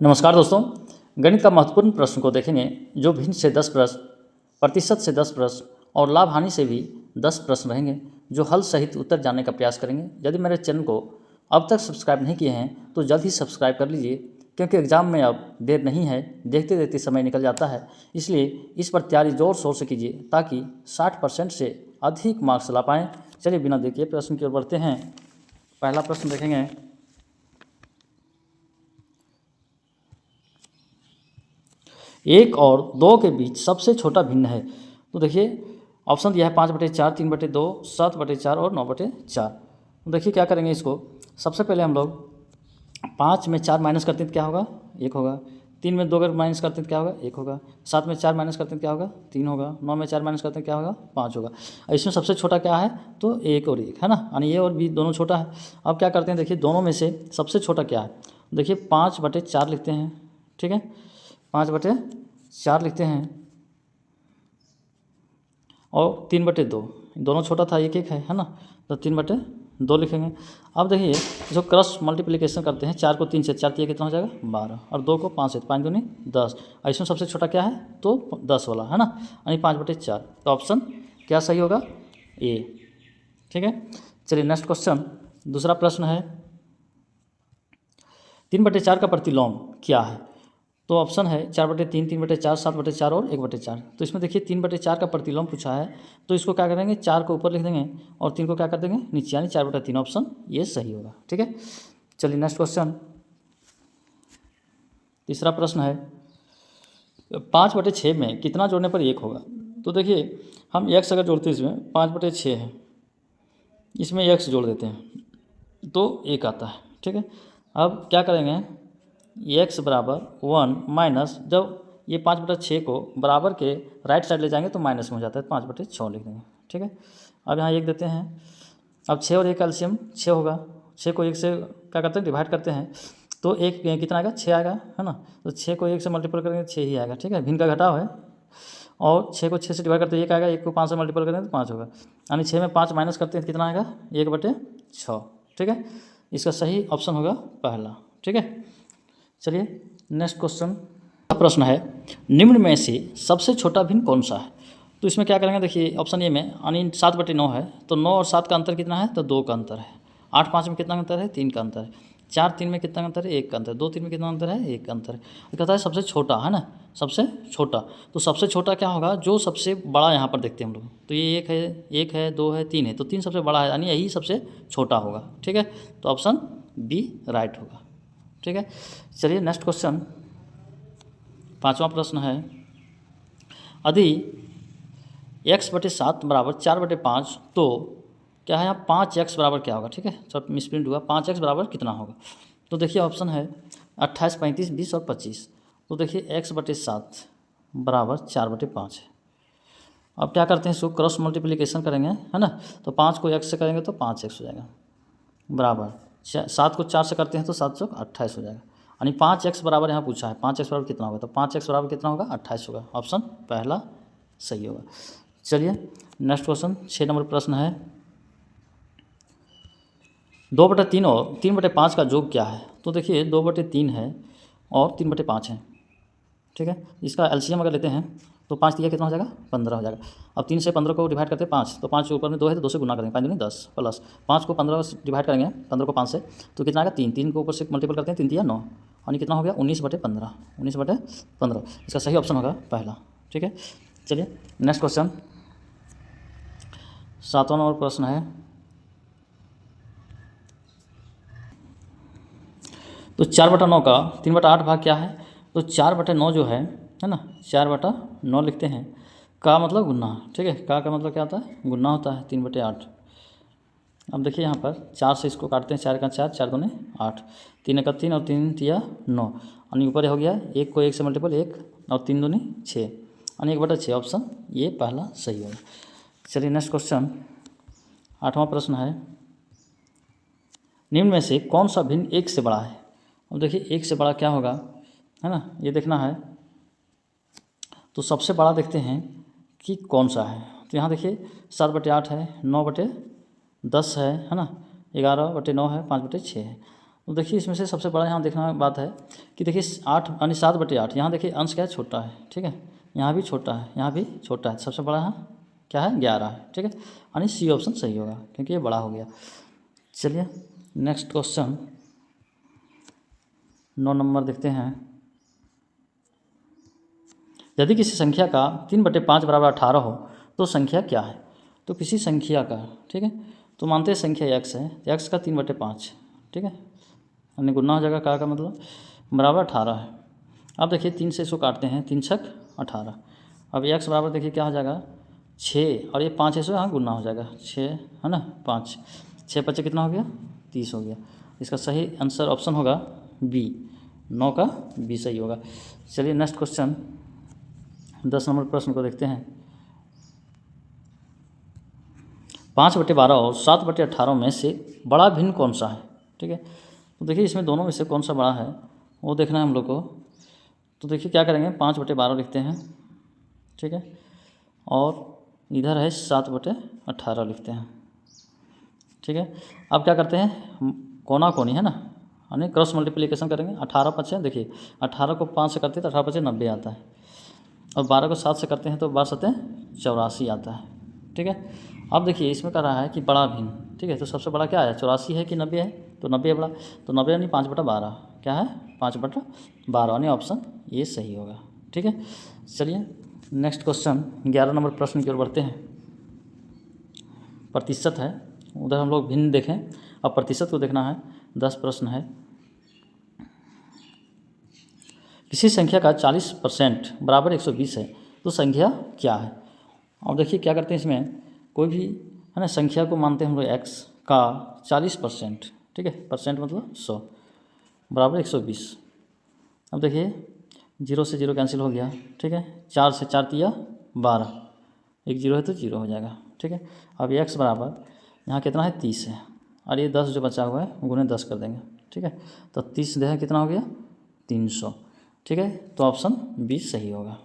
नमस्कार दोस्तों। गणित का महत्वपूर्ण प्रश्न को देखेंगे जो भिन्न से 10 प्रश्न, प्रतिशत से 10 प्रश्न और लाभ हानि से भी 10 प्रश्न रहेंगे जो हल सहित उत्तर जानने का प्रयास करेंगे। यदि मेरे चैनल को अब तक सब्सक्राइब नहीं किए हैं तो जल्द ही सब्सक्राइब कर लीजिए, क्योंकि एग्जाम में अब देर नहीं है, देखते देखते समय निकल जाता है। इसलिए इस पर तैयारी जोर शोर से कीजिए ताकि 60% से अधिक मार्क्स ला पाएँ। चलिए बिना देखे प्रश्न की ओर बढ़ते हैं। पहला प्रश्न देखेंगे, 1 और 2 के बीच सबसे छोटा भिन्न है। तो देखिए ऑप्शन दिया है 5/4, 3/2, 7/4 और 9/4। तो देखिए क्या करेंगे इसको। सबसे पहले हम लोग 5 में 4 माइनस करते हैं तो क्या होगा, 1 होगा। 3 में 2 अगर माइनस करते हैं तो क्या होगा, 1 होगा। 7 में 4 माइनस करते हैं तो क्या होगा, 3 होगा। 9 में 4 माइनस करते हैं क्या होगा, 5 होगा। इसमें सबसे छोटा क्या है, तो 1 और 1 है ना, यानी ये और भी दोनों छोटा है। अब क्या करते हैं, देखिए दोनों में से सबसे छोटा क्या है। देखिए 5/4 लिखते हैं, ठीक है, 5/4 लिखते हैं और 3/2, दोनों छोटा था, 1 1 है ना, तो 3/2 लिखेंगे। अब देखिए जो क्रॉस मल्टीप्लिकेशन करते हैं, 4 को 3 से 4 दिया कितना हो जाएगा, 12, और 2 को 5 से 5 दूनी 10। इसमें सबसे छोटा क्या है, तो 10 वाला है ना, यानी 5/4। तो ऑप्शन क्या सही होगा, ए। ठीक है, चलिए नेक्स्ट क्वेश्चन। दूसरा प्रश्न है 3/4 का प्रतिलोम क्या है। तो ऑप्शन है 4/3, 3/4, 7/4 और 1/4। तो इसमें देखिए 3/4 का प्रतिलोम पूछा है, तो इसको क्या करेंगे, 4 को ऊपर लिख देंगे और 3 को क्या कर देंगे, नीचे, यानी 4/3। ऑप्शन ये सही होगा। ठीक है, चलिए नेक्स्ट क्वेश्चन। तीसरा प्रश्न है 5/6 में कितना जोड़ने पर 1 होगा। तो देखिए हम x अगर जोड़ते हैं, इसमें 5/6 है, इसमें x जोड़ देते हैं तो 1 आता है। ठीक है, अब क्या करेंगे, x बराबर 1 माइनस, जब ये 5/6 को बराबर के राइट साइड ले जाएंगे तो माइनस में हो जाता है, 5/6 लिख देंगे। ठीक है, अब यहाँ 1 देते हैं। अब 6 और 1 का एलसीएम 6 होगा। 6 को 1 से क्या करते हैं, डिवाइड करते हैं, तो 1 कितना आएगा, 6 आएगा, है ना। तो 6 को 1 से मल्टीपल करेंगे तो 6 ही आएगा। ठीक है, भिन्न का घटाव है, और 6 को 6 से डिवाइड करते हैं 1 आएगा, 1 को 5 से मल्टीपल करेंगे तो 5 होगा, यानी 6 में 5 माइनस करते हैं तो कितना आएगा, 1/6। ठीक है, इसका सही ऑप्शन होगा पहला। ठीक है, चलिए नेक्स्ट क्वेश्चन। प्रश्न है निम्न में से सबसे छोटा भिन्न कौन सा है। तो इसमें क्या करेंगे, देखिए ऑप्शन ए में, यानी 7/9 है, तो 9 और 7 का अंतर कितना है, तो 2 का अंतर है। 8 5 में कितना अंतर है, 3 का अंतर है। 4 3 में कितना अंतर है, 1 का अंतर। 2 3 में कितना अंतर है, 1 का अंतर है। तो कहता है सबसे छोटा, है ना, सबसे छोटा। तो सबसे छोटा क्या होगा, जो सबसे बड़ा यहाँ पर देखते हैं हम लोग, तो ये 1 है, 2 है, 3 है, तो 3 सबसे बड़ा है, यानी यही सबसे छोटा होगा। ठीक है, तो ऑप्शन बी राइट होगा। ठीक है, चलिए नेक्स्ट क्वेश्चन। पांचवा प्रश्न है यदि x/7 बराबर 4/5, तो क्या है यहाँ 5x बराबर क्या होगा। ठीक है, सब मिसप्रिंट हुआ, 5x बराबर कितना होगा। तो देखिए ऑप्शन है 28, 35, 20 और 25। तो देखिए x/7 बराबर 4/5 है। अब क्या करते हैं, इसको क्रॉस मल्टीप्लिकेशन करेंगे, है ना, तो 5 को x से करेंगे तो 5x हो जाएगा, बराबर 7 को 4 से करते हैं तो 7 से 28 हो जाएगा, यानी 5x बराबर यहाँ पूछा है, 5x बराबर कितना होगा, तो 5x बराबर कितना होगा, 28 होगा। ऑप्शन पहला सही होगा। चलिए नेक्स्ट क्वेश्चन, 6 नंबर प्रश्न है 2/3 और 3/5 का योग क्या है। तो देखिए 2/3 है और 3/5 है। ठीक है, इसका एलसीएम अगर लेते हैं तो 5 दिया कितना हो जाएगा, 15 हो जाएगा। अब 3 से 15 को डिवाइड करते हैं 5, तो 5 के ऊपर में 2 है तो 2 से गुना करेंगे, 5 दूनी 10, प्लस 5 को 15 से डिवाइड करेंगे, 15 को 5 से, तो कितना आएगा 3, 3 को ऊपर से मल्टीपल करते हैं, 3 3 9, यानी कितना हो गया 19/15, 19/15। इसका सही ऑप्शन होगा पहला। ठीक है, चलिए नेक्स्ट क्वेश्चन। 7वां नंबर प्रश्न है तो 4/9 का 3/8 भाग क्या है। तो 4/9 जो है ना, 4/9 लिखते हैं, का मतलब गुना। ठीक है, का मतलब क्या होता है, गुना होता है 3/8। अब देखिए यहाँ पर 4 से इसको काटते हैं, 4 का 4, 4 दूने 8, 3 का 3 और 3 तिया 9, यानी ऊपर हो गया 1 को 1 से मल्टीपल 1 और 3 दूनी 6, यानी 1/6। ऑप्शन ये पहला सही होगा। चलिए नेक्स्ट क्वेश्चन। 8वां प्रश्न है निम्न में से कौन सा भिन्न 1 से बड़ा है। अब देखिए 1 से बड़ा क्या होगा, है ना, ये देखना है। तो सबसे बड़ा देखते हैं कि कौन सा है। तो यहाँ देखिए 7/8 है, 9/10 है ना, 11/9 है, 5/6 है। तो देखिए इसमें से सबसे बड़ा यहाँ देखना बात है कि देखिए 8 यानी 7/8, यहाँ देखिए अंश क्या है, छोटा है, ठीक है, यहाँ भी छोटा है, यहाँ भी छोटा है, सबसे बड़ा यहाँ क्या है, 11 है, ठीक है, यानी सी ऑप्शन सही होगा क्योंकि ये बड़ा हो गया। चलिए नेक्स्ट क्वेश्चन 9 नंबर देखते हैं। यदि किसी संख्या का 3/5 बराबर 18 हो तो संख्या क्या है। तो किसी संख्या का, ठीक है, तो मानते हैं संख्या x है, तो x का 3/5, ठीक है, यानी गुना हो जाएगा, का मतलब बराबर 18 है। अब देखिए 3 से इसको काटते हैं, 3 छक 18। अब x बराबर देखिए क्या हो जाएगा 6, और ये 5 है सो यहाँ गुना हो जाएगा 6, है ना, 5 6 5 कितना हो गया 30 हो गया। इसका सही आंसर ऑप्शन होगा बी, 9 का बी सही होगा। चलिए नेक्स्ट क्वेश्चन 10 नंबर प्रश्न को देखते हैं। 5/12 और 7/18 में से बड़ा भिन्न कौन सा है, ठीक है। तो देखिए इसमें दोनों में से कौन सा बड़ा है वो देखना है हम लोग को। तो देखिए क्या करेंगे, 5/12 लिखते हैं, ठीक है, और इधर है 7/18 लिखते हैं, ठीक है। अब क्या करते हैं, कोना कोनी है ना, यानी क्रॉस मल्टीप्लिकेशन करेंगे। 18 5 देखिए 18 को 5 से करते हैं तो 18 5 90 आता है, और 12 को 7 से करते हैं तो 12 7 84 आता है, ठीक है। अब देखिए इसमें कह रहा है कि बड़ा भिन्न, ठीक है, तो सबसे बड़ा क्या है 84 है कि 90 है, तो 90 है बड़ा, तो 90 यानी 5/12 क्या है 5/12, यानी ऑप्शन ये सही होगा, ठीक है। चलिए नेक्स्ट क्वेश्चन 11 नंबर प्रश्न की ओर बढ़ते हैं। प्रतिशत है, उधर हम लोग भिन्न देखें, अब प्रतिशत को देखना है। 10 प्रश्न है। किसी संख्या का 40% बराबर 120 है तो संख्या क्या है। अब देखिए क्या करते हैं, इसमें कोई भी है ना संख्या को मानते हैं हम लोग x का 40%, ठीक है, परसेंट मतलब 100 बराबर 120। अब देखिए 0 से 0 कैंसिल हो गया, ठीक है, 4 से 4 तिया 12, एक 0 है तो 0 हो जाएगा, ठीक है। अब x बराबर यहाँ कितना है 30 है, और ये 10 जो बचा हुआ है गुने 10 कर देंगे, ठीक है, तो 30 दें कितना हो गया 300, ठीक है, तो ऑप्शन बी सही होगा,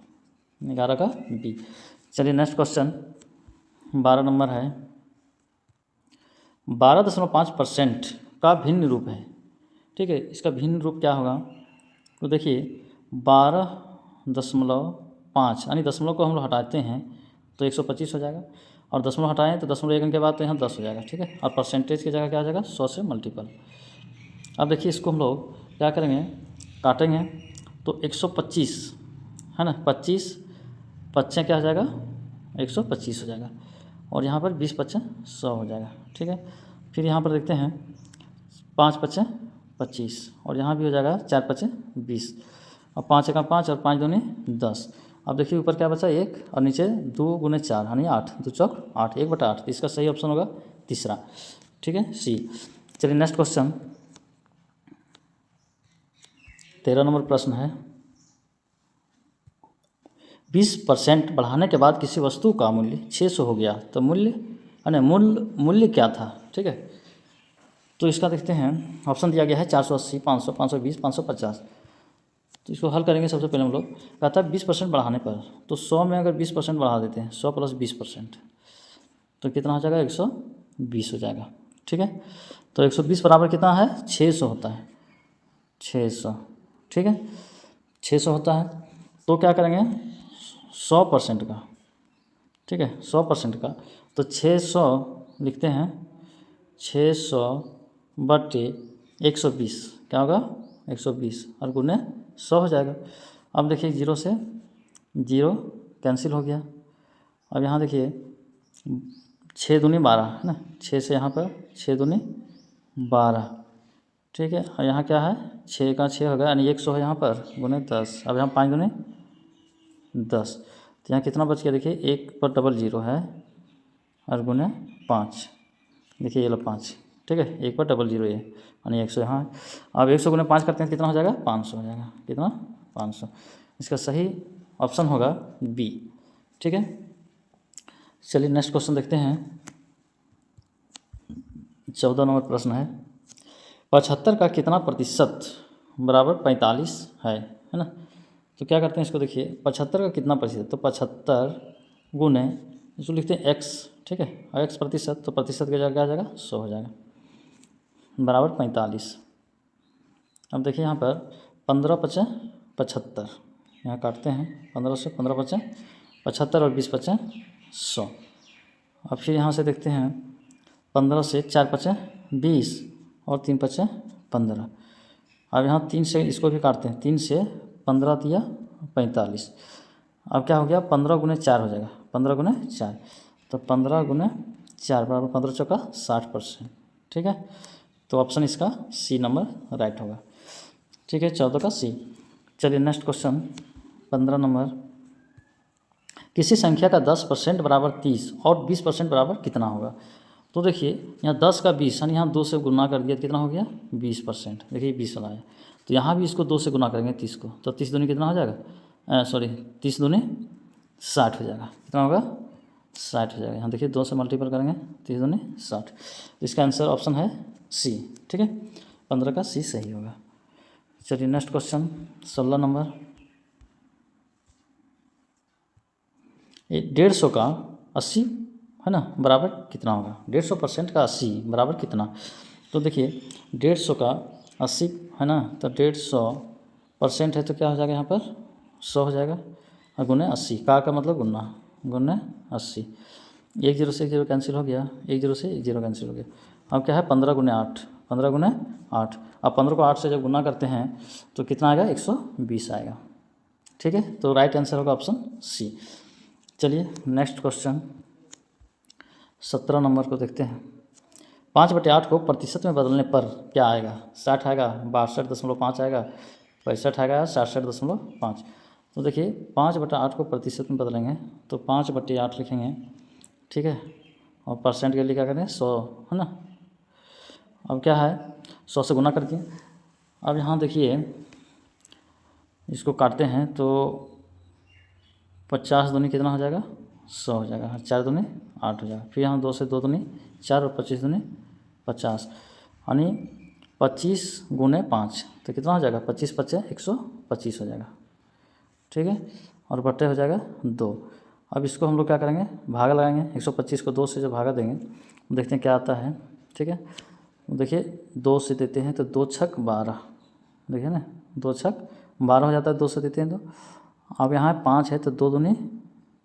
11 का बी। चलिए नेक्स्ट क्वेश्चन 12 नंबर है। 12.5% का भिन्न रूप है, ठीक है, इसका भिन्न रूप क्या होगा। तो देखिए 12.5 यानी दशमलव को हम लोग हटाते हैं तो 125 हो जाएगा, और दशमलव हटाएं तो दशमलव एक के बाद तो यहाँ 10 हो जाएगा, ठीक है, और परसेंटेज की जगह क्या हो जाएगा 100 से मल्टीपल। अब देखिए इसको हम लोग क्या करेंगे, काटेंगे तो 125 है ना, 25 5 क्या हो जाएगा 125 हो जाएगा, और यहाँ पर 20 5 100 हो जाएगा, ठीक है। फिर यहाँ पर देखते हैं 5 5 25, और यहाँ भी हो जाएगा 4 5 20, और 5 1 5 और 5 दूनी 10। अब देखिए ऊपर क्या बचा 1, और नीचे 2 गुने 4 यानी 8, 2 चौक 8, 1/8, इसका सही ऑप्शन होगा तीसरा, ठीक है, सी। चलिए नेक्स्ट क्वेश्चन 13 नंबर प्रश्न है। 20% बढ़ाने के बाद किसी वस्तु का मूल्य 600 हो गया तो मूल्य क्या था, ठीक है। तो इसका देखते हैं, ऑप्शन दिया गया है 480 500 520 550। तो इसको हल करेंगे। सबसे पहले हम लोग कहता है 20% बढ़ाने पर, तो 100 में अगर 20% बढ़ा देते हैं 100 + 20% तो कितना हो जाएगा 120 हो जाएगा, ठीक है। तो 120 बराबर कितना है 600 होता है, 600, ठीक है, 600 होता है। तो क्या करेंगे 100% का, ठीक है, 100% का, तो 600 लिखते हैं, 600 बटे 120 क्या होगा 120, और गुने 100 हो जाएगा। अब देखिए 0 से 0 कैंसिल हो गया। अब यहाँ देखिए 6 दूनी 12 है ना, 6 से यहाँ पर 6 दूनी 12, ठीक है, और यहाँ क्या है 6 का 6 होगा यानी 100 है यहाँ पर गुने 10। अब यहाँ 5 दूनी 10, तो यहाँ कितना बच गया देखिए 1 पर डबल 0 है और गुने 5, देखिए ये लो 5, ठीक है, 1 पर डबल 0 ये यानी 100 यहाँ। अब 100 गुने 5 करते हैं कितना हो जाएगा 500 हो जाएगा, कितना 500। इसका सही ऑप्शन होगा बी, ठीक है। चलिए नेक्स्ट क्वेश्चन देखते हैं। 14 नंबर प्रश्न है। 75 का कितना प्रतिशत बराबर 45 है ना। तो क्या करते हैं इसको देखिए 75 का कितना प्रतिशत, तो 75 गुने इसको लिखते हैं x, ठीक है, और x प्रतिशत, तो प्रतिशत की जगह क्या आ जाएगा 100 हो जाएगा बराबर 45, अब देखिए यहाँ पर 15 पचे 75, यहाँ काटते हैं 15 से, 15 पचे 75 और 20 पचे 100। अब फिर यहाँ से देखते हैं 15 से 4 पचे 20 और 3 पचे 15। अब यहाँ 3 से इसको भी काटते हैं, 3 से 15 दिया 45। अब क्या हो गया, 15 गुने 4 हो जाएगा, 15 गुने 4, तो 15 गुने 4 बराबर 15 चौका 60%। ठीक है, तो ऑप्शन इसका सी नंबर राइट होगा। ठीक है, 14 का सी। चलिए नेक्स्ट क्वेश्चन 15 नंबर, किसी संख्या का 10% बराबर 30 और 20% बराबर कितना होगा। तो देखिए यहाँ 10 का 20 यानी यहाँ 2 से गुना कर दिया, कितना हो गया 20%। देखिए 20 वाला है, तो यहाँ भी इसको 2 से गुना करेंगे 30 को, तो 30 दूनी कितना हो जाएगा, सॉरी 30 दूनी 60 हो जाएगा। कितना होगा 60 हो जाएगा। यहाँ देखिए 2 से मल्टीपल करेंगे, 30 दूनी 60। इसका आंसर ऑप्शन है सी। ठीक है, 15 का सी सही होगा। चलिए नेक्स्ट क्वेश्चन 16 नंबर, 150 का 80 है ना बराबर कितना होगा। 150% का 80 बराबर कितना। तो देखिए 150 का 80 है ना, तो 150% है तो क्या हो जाएगा यहाँ पर 100 हो जाएगा, और गुने 80 का मतलब गुना, गुने 80। 1 0 से 1 0 कैंसिल हो गया, 1 0 से 1 0 कैंसिल हो गया। अब क्या है 15 गुने 8, 15 गुने 8। अब 15 को 8 से जब गुना करते हैं तो कितना आएगा 120 आएगा। ठीक है, तो राइट आंसर होगा ऑप्शन सी। चलिए नेक्स्ट क्वेश्चन 17 नंबर को देखते हैं। 5/8 को प्रतिशत में बदलने पर क्या आएगा। 60 आएगा, 62.5 आएगा, 65 आएगा, 67.5। तो देखिए 5/8 को प्रतिशत में बदलेंगे तो 5/8 लिखेंगे। ठीक है, और परसेंट के लिए क्या करें 100 है ना। अब क्या है 100 से गुना कर दिए। अब यहाँ देखिए इसको काटते हैं तो 50 दूनी कितना हो जाएगा 100 हो जाएगा, 4 दूनी 8 हो जाएगा। फिर यहाँ 2 से 2 दूनी 4 और 25 दूनी 50, यानी 25 गुने 5 तो कितना हो जाएगा 25 पचे 125 हो जाएगा। ठीक है, और बट्टे हो जाएगा 2। अब इसको हम लोग क्या करेंगे भागा लगाएंगे, 125 को 2 से जब भागा देंगे देखते हैं क्या आता है। ठीक है, देखिए 2 से देते हैं तो 2 छक 12, देखिए ना 2 छक 12 हो जाता है, 2 से देते हैं तो। अब यहाँ 5 है तो 2 दूनी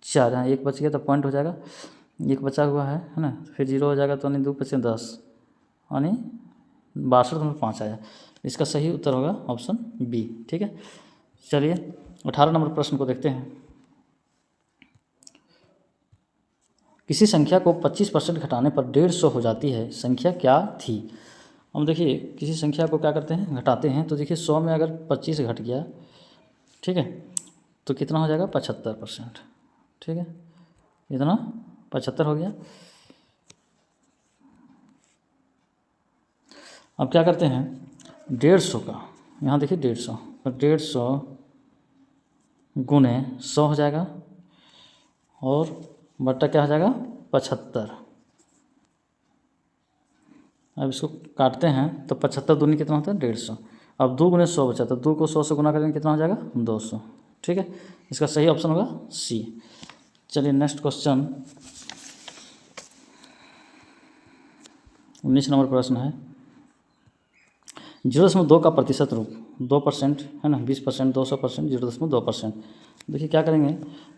4, यहाँ 1 बच गया तो पॉइंट हो जाएगा, 1 बचा हुआ है ना, फिर 0 हो जाएगा तो यानी 2 पचे 10, यानी 62.5 आया। इसका सही उत्तर होगा ऑप्शन बी। ठीक है, चलिए 18 नंबर प्रश्न को देखते हैं। किसी संख्या को 25% घटाने पर 150 हो जाती है, संख्या क्या थी। हम देखिए किसी संख्या को क्या करते हैं घटाते हैं, तो देखिए 100 में अगर 25 घट गया, ठीक है, तो कितना हो जाएगा 75%। ठीक है, इतना 75 हो गया। अब क्या करते हैं 150 का, यहाँ देखिए 150, तो 150 गुने 100 हो जाएगा और बट्टा क्या हो जाएगा 75। अब इसको काटते हैं तो 75 दूनी कितना होता है 150। अब 2 गुने 100 बचा, तो 2 को 100 से गुना करेंगे कितना हो जाएगा 200। ठीक है, इसका सही ऑप्शन होगा सी। चलिए नेक्स्ट क्वेश्चन 19 नंबर प्रश्न है। 0.2 का प्रतिशत रूप 2% है ना, 20%, 200%, 0.2%। देखिए क्या करेंगे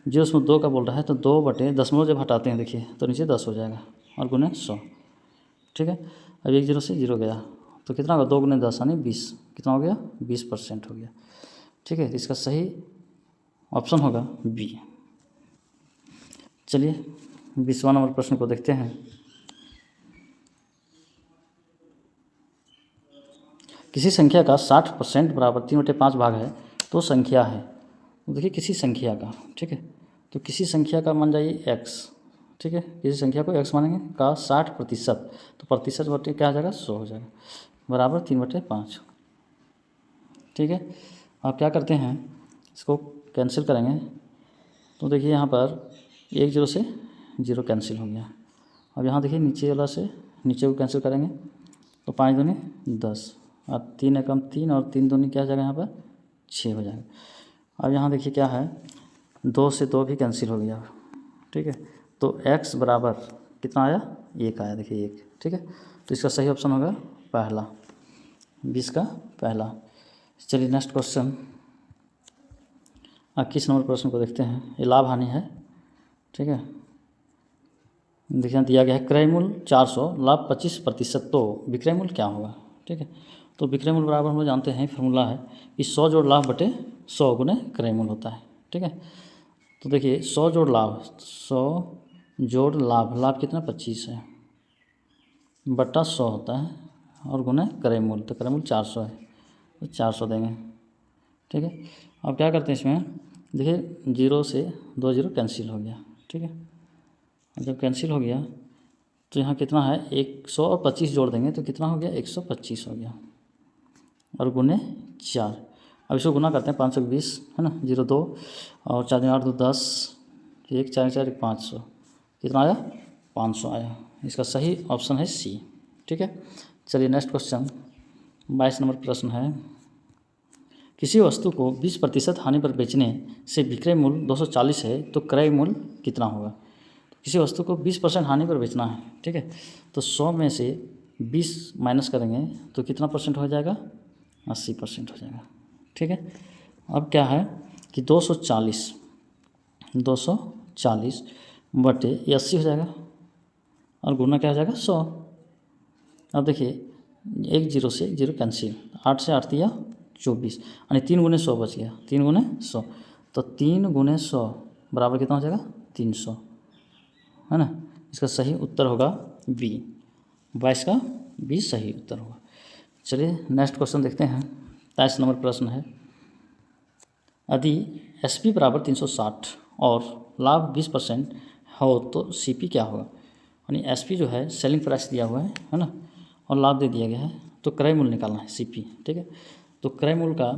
0.2 का बोल रहा है तो 2 बटे दशमलव जब हटाते हैं देखिए तो नीचे 10 हो जाएगा और गुने 100। ठीक है, अब 1 0 से 0 गया तो कितना होगा 2 गुने 10 यानी 20, कितना हो गया 20% हो गया। ठीक है, इसका सही ऑप्शन होगा बी। चलिए 20वां नंबर प्रश्न को देखते हैं। किसी संख्या का 60% बराबर 3/5 भाग है तो संख्या है। देखिए किसी संख्या का, ठीक है, तो किसी संख्या का मान जाइए x, ठीक है, किसी संख्या को x मानेंगे का 60%, तो प्रतिशत बटे क्या आ जाएगा 100 हो जाएगा, बराबर 3/5। ठीक है, आप क्या करते हैं इसको कैंसिल करेंगे तो देखिए यहाँ पर 1 0 से 0 कैंसिल हो गया। अब यहाँ देखिए नीचे वाला से नीचे को कैंसिल करेंगे तो 5 दूनी 10 और 3 एकम 3 और 3 दूनी क्या हो जाएगा यहाँ पर 6 हो जाएगा। अब यहाँ देखिए क्या है 2 से 2 भी कैंसिल हो गया। ठीक है, तो x बराबर कितना आया 1 आया, देखिए 1। ठीक है, तो इसका सही ऑप्शन होगा पहला, 20 का पहला। चलिए नेक्स्ट क्वेश्चन 21 नंबर प्रश्न को देखते हैं। ये लाभ हानि है, ठीक है। देखिए दिया गया है क्रय मूल्य 400, लाभ 25%, तो विक्रय मूल्य क्या होगा, ठीक है। तो विक्रय मूल्य बराबर हम लोग जानते हैं फॉर्मूला है कि 100 जोड़ लाभ बटे 100 गुने क्रय मूल्य होता है, ठीक है। तो देखिए 100 जोड़ लाभ, 100 जोड़ लाभ, लाभ कितना 25 है, बटा 100 होता है और गुने क्रय मूल्य, तो क्रय मूल्य 400 है, तो 400 देंगे, ठीक है। अब क्या करते हैं इसमें, देखिए 0 से 2 0 कैंसिल हो गया, ठीक है। जब कैंसिल हो गया तो यहाँ कितना है 100 और 25 जोड़ देंगे तो कितना हो गया 125 हो गया और गुने 4। अब इसको गुना करते हैं 520 है ना, 0 2 और 4 8 2 10, 1 4 4 500, कितना आया 500 आया। इसका सही ऑप्शन है सी, ठीक है। चलिए नेक्स्ट क्वेश्चन 22 नंबर प्रश्न है। किसी वस्तु को 20% हानि पर बेचने से विक्रय मूल्य 240 है तो क्रय मूल्य कितना होगा। किसी वस्तु को 20% हानि पर बेचना है, ठीक है। तो 100 में से 20 माइनस करेंगे तो कितना परसेंट हो जाएगा 80% हो जाएगा, ठीक है। अब क्या है कि 240 बटे ये 80 हो जाएगा और गुना क्या हो जाएगा 100। अब देखिए 1 0 से 0 कैंसिल, 8 से 8 दिया 24 यानी 3 गुने 100 बच गया, 3 गुने 100, तो 3 गुने 100 बराबर कितना हो जाएगा 300, है ना। इसका सही उत्तर होगा बी, 22 का बी सही उत्तर होगा। चलिए नेक्स्ट क्वेश्चन देखते हैं। 23 नंबर प्रश्न है। यदि एसपी बराबर 360 और लाभ 20% हो तो सीपी क्या होगा। यानी एसपी जो है सेलिंग प्राइस दिया हुआ है ना, और लाभ दे दिया गया है, तो क्रय मूल्य निकालना है सीपी, ठीक है। तो क्रय मूल्य का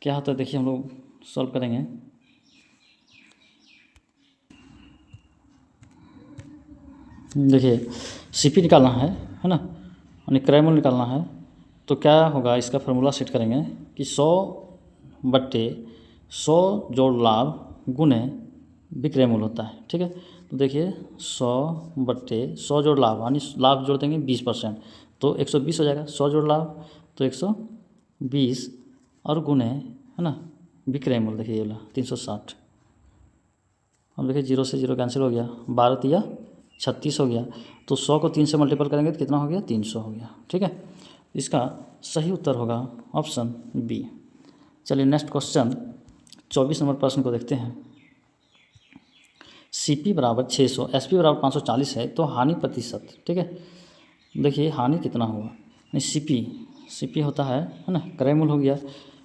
क्या होता है देखिए हम लोग सॉल्व करेंगे। देखिए सीपी निकालना है ना, यानी क्रय मूल्य निकालना है, तो क्या होगा इसका फार्मूला सेट करेंगे कि 100 बट्टे 100 जोड़ लाभ गुने विक्रय मूल्य होता है, ठीक है। तो देखिए 100 बट्टे 100 जोड़ लाभ, यानी लाभ जोड़ देंगे 20%, तो 120 हो जाएगा। 100 जोड़ लाभ तो 120 और गुने है ना विक्रय मूल्य, देखिए ये वाला 360। अब देखिए 0 से 0 कैंसिल हो गया, 12 या 36 हो गया, तो 100 को 3 से मल्टीपल करेंगे तो कितना हो गया 300 हो गया, ठीक है। इसका सही उत्तर होगा ऑप्शन बी। चलिए नेक्स्ट क्वेश्चन 24 नंबर प्रश्न को देखते हैं। सीपी बराबर 600, एसपी बराबर 540 है तो हानि प्रतिशत, ठीक है। देखिए हानि कितना हुआ, नहीं सीपी होता है ना क्रय मूल्य हो गया,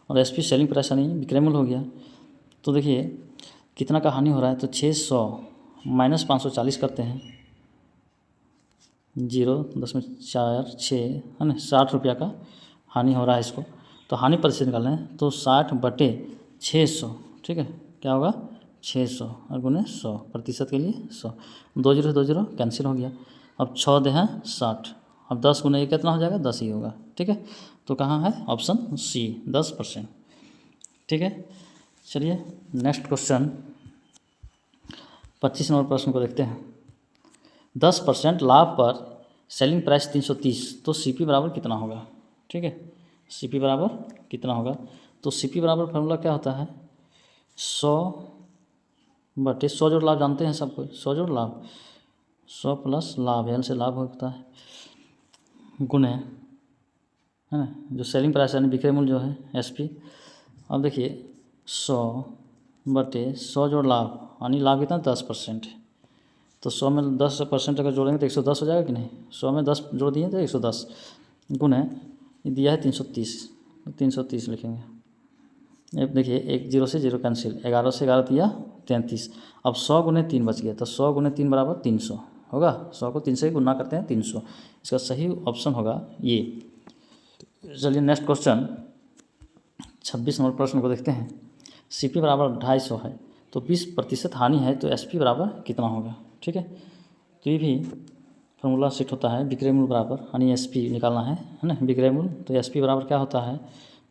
और एसपी सेलिंग प्राइस यानी विक्रय मूल्य हो गया। तो देखिए कितना का हानि हो रहा है, तो 600 माइनस 540 करते हैं, 0.4 6 है ना, 60 रुपया का हानि हो रहा है इसको। तो हानि प्रतिशत निकालना है तो 60 बटे 600, ठीक है, क्या होगा 600 और गुने 100, प्रतिशत के लिए 100, 2 0 से 2 0 कैंसिल हो गया। अब 6 दे हैं 60, अब 10 गुने ये कितना हो जाएगा 10 ही होगा, ठीक है। तो कहाँ है ऑप्शन सी 10%, ठीक है। चलिए नेक्स्ट क्वेश्चन 25 नंबर प्रश्न को देखते हैं। 10% लाभ पर सेलिंग प्राइस 330, तो सीपी बराबर कितना होगा, ठीक है। सीपी बराबर कितना होगा, तो सीपी बराबर फार्मूला क्या होता है 100 बटे 100 जोड़ लाभ जानते हैं सबको, 100 जोड़ लाभ 100 प्लस लाभ एल से लाभ होता है गुने है ना जो सेलिंग प्राइस यानी विक्रय मूल्य जो है एसपी। अब देखिए 100 बटे 100 जोड़ लाभ यानी लाभ कितना 10% है, तो 100 में 10% अगर जोड़ेंगे तो 110 हो जाएगा कि नहीं। 100 में 10 जोड़ दिए तो 110 गुने दिया है 330 लिखेंगे। अब देखिए 1 0 से 0 कैंसिल, 11 से 11 दिया 33, अब 100 गुने 3 बच गया, तो 100 गुने 3 बराबर 300 होगा। 100 को 3 से गुना करते हैं 300, इसका सही ऑप्शन होगा ये। चलिए नेक्स्ट क्वेश्चन 26 नंबर प्रश्न को देखते हैं। सीपी बराबर 250 है तो 20% हानि है तो एसपी बराबर कितना होगा, ठीक है। तो ये भी फार्मूला सेट होता है विक्रय मूल्य बराबर यानी एसपी निकालना है ना विक्रय मूल्य, तो एसपी बराबर क्या होता है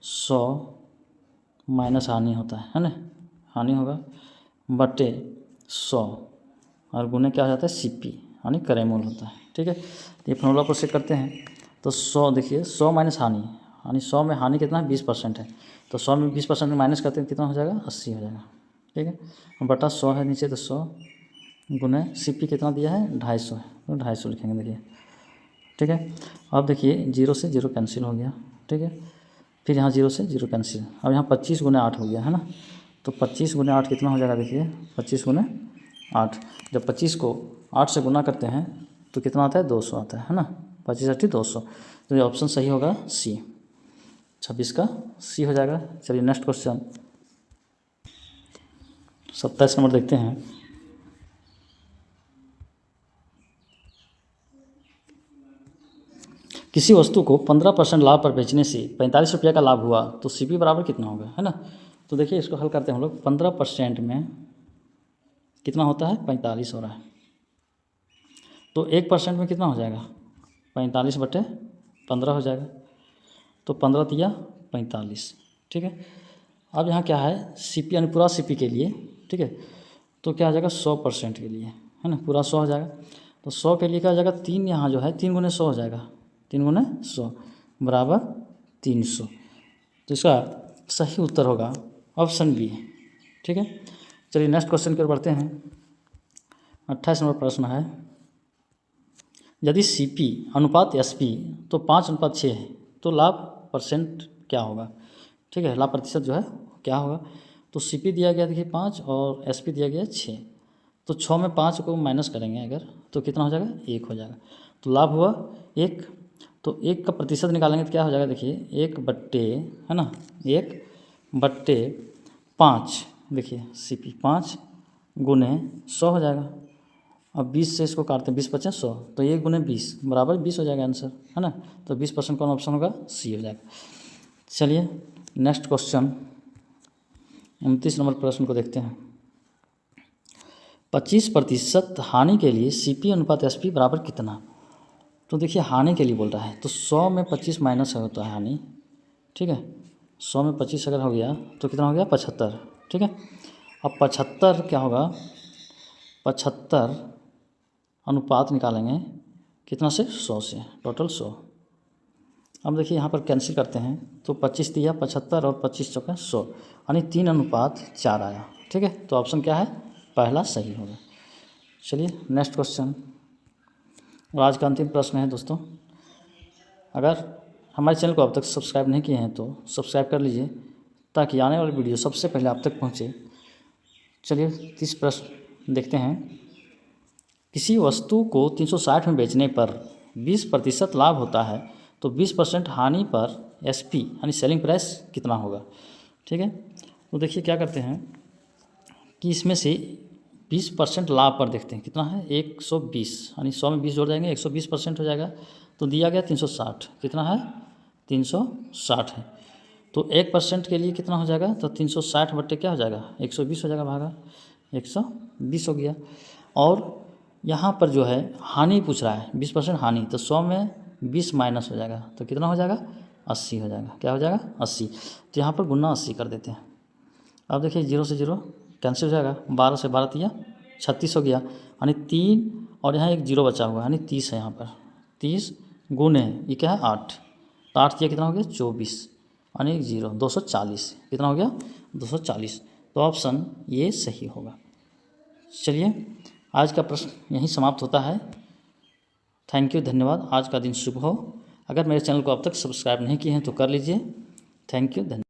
100 माइनस हानि होता है ना, हानि होगा बटे 100 और गुने क्या हो जाता है सीपी यानी क्रय मूल्य होता है, ठीक है। तो ये फार्मूला को सेट करते हैं तो 100 देखिए 100 माइनस हानि यानी 100 में हानि कितना है 20% है, तो 100 में 20% माइनस करते हैं कितना हो जाएगा 80 हो जाएगा। ठीक है, बटा 100 है नीचे, तो 100 गुने CP कितना दिया है 250 है, तो 250 लिखेंगे देखिए। ठीक है, अब देखिए 0 से 0 कैंसिल हो गया। ठीक है, फिर यहाँ 0 से 0 कैंसिल, अब यहाँ 25 गुने 8 हो गया है ना, तो 25 गुने 8 कितना हो जाएगा देखिए 25 गुने 8। जब 25 को 8 से गुना करते हैं तो कितना आता है 200 आता है ना, 25 8 200, तो ये ऑप्शन सही होगा सी, 26 का सी हो जाएगा। चलिए नेक्स्ट क्वेश्चन 27 नंबर देखते हैं। किसी वस्तु को 15% लाभ पर बेचने से 45 रुपये का लाभ हुआ तो CP बराबर कितना होगा, है ना। तो देखिए इसको हल करते हैं हम लोग। 15% में कितना होता है 45 हो रहा है, तो 1% में कितना हो जाएगा 45/15 हो जाएगा, तो 15 दिया 45। ठीक है, अब यहाँ क्या है CP यानी पूरा CP के लिए, ठीक है, तो क्या हो जाएगा 100% के लिए, है ना, पूरा 100 हो जाएगा। तो 100 के लिए क्या हो जाएगा 3, यहाँ जो है 3 गुने 100 हो जाएगा, 3 गुने 100 बराबर 300, तो इसका सही उत्तर होगा ऑप्शन बी। ठीक है, चलिए नेक्स्ट क्वेश्चन की ओर बढ़ते हैं। 28 नंबर प्रश्न है, यदि CP अनुपात SP तो 5:6 है तो लाभ परसेंट क्या होगा। ठीक है, लाभ प्रतिशत जो है क्या होगा, तो CP दिया गया देखिए 5 और SP दिया गया 6, तो 6 में 5 को माइनस करेंगे अगर तो कितना हो जाएगा 1 हो जाएगा, तो लाभ हुआ 1, तो 1 का प्रतिशत निकालेंगे तो क्या हो जाएगा देखिए 1/, है ना, 1/5 देखिए CP 5 गुने 100 हो जाएगा। अब 20 से इसको काटते हैं, 20 × 5 = 100, तो 1 गुने 20 बराबर 20 हो जाएगा आंसर, है ना, तो 20% कौन ऑप्शन होगा सी हो जाएगा। चलिए नेक्स्ट क्वेश्चन 29 नंबर प्रश्न को देखते हैं। 25% हानि के लिए CP अनुपात SP बराबर कितना। तो देखिए हानि के लिए बोल रहा है, तो 100 में 25 माइनस होता है हानि। ठीक है, 100 में 25 अगर हो गया तो कितना हो गया 75। ठीक है, अब 75 क्या होगा 75 अनुपात निकालेंगे कितना से 100 से, टोटल 100। अब देखिए यहाँ पर कैंसिल करते हैं तो 25 दिया 75 और 25 × 100 यानी 3:4 आया। ठीक है, तो ऑप्शन क्या है पहला सही होगा। चलिए नेक्स्ट क्वेश्चन, और आज का अंतिम प्रश्न है दोस्तों। अगर हमारे चैनल को अब तक सब्सक्राइब नहीं किए हैं तो सब्सक्राइब कर लीजिए ताकि आने वाली वीडियो सबसे पहले आप तक पहुँचे। चलिए 30 प्रश्न देखते हैं। किसी वस्तु को 360 में बेचने पर 20% लाभ होता है तो 20% हानि पर SP यानी सेलिंग प्राइस कितना होगा। ठीक है, तो देखिए क्या करते हैं कि इसमें से 20% लाभ पर देखते हैं कितना है 120, यानी 100 में 20 जोड़ जाएंगे 120% हो जाएगा, तो दिया गया 360, कितना है 360 है, तो 1% के लिए कितना हो जाएगा, तो 360 बट्टे क्या हो जाएगा 120 हो जाएगा, भागा 120 हो गया। और यहाँ पर जो है हानि पूछ रहा है 20% हानि, तो 100 में 20 माइनस हो जाएगा तो कितना हो जाएगा 80 हो जाएगा, क्या हो जाएगा 80, तो यहाँ पर गुना 80 कर देते हैं। अब देखिए 0 से 0 कैंसिल हो जाएगा, 12 से 12 दिया 36 हो गया, यानी 3 और यहाँ एक 0 बचा हुआ यानी 30 है, यहाँ पर 30 गुने ये क्या है 8, तो 8 दिया कितना हो गया 24 यानी 0 240, कितना हो गया 240, तो ऑप्शन ये सही होगा। चलिए आज का प्रश्न यहीं समाप्त होता है। थैंक यू, धन्यवाद। आज का दिन शुभ हो। अगर मेरे चैनल को अब तक सब्सक्राइब नहीं किए हैं तो कर लीजिए। थैंक यू, धन्यवाद।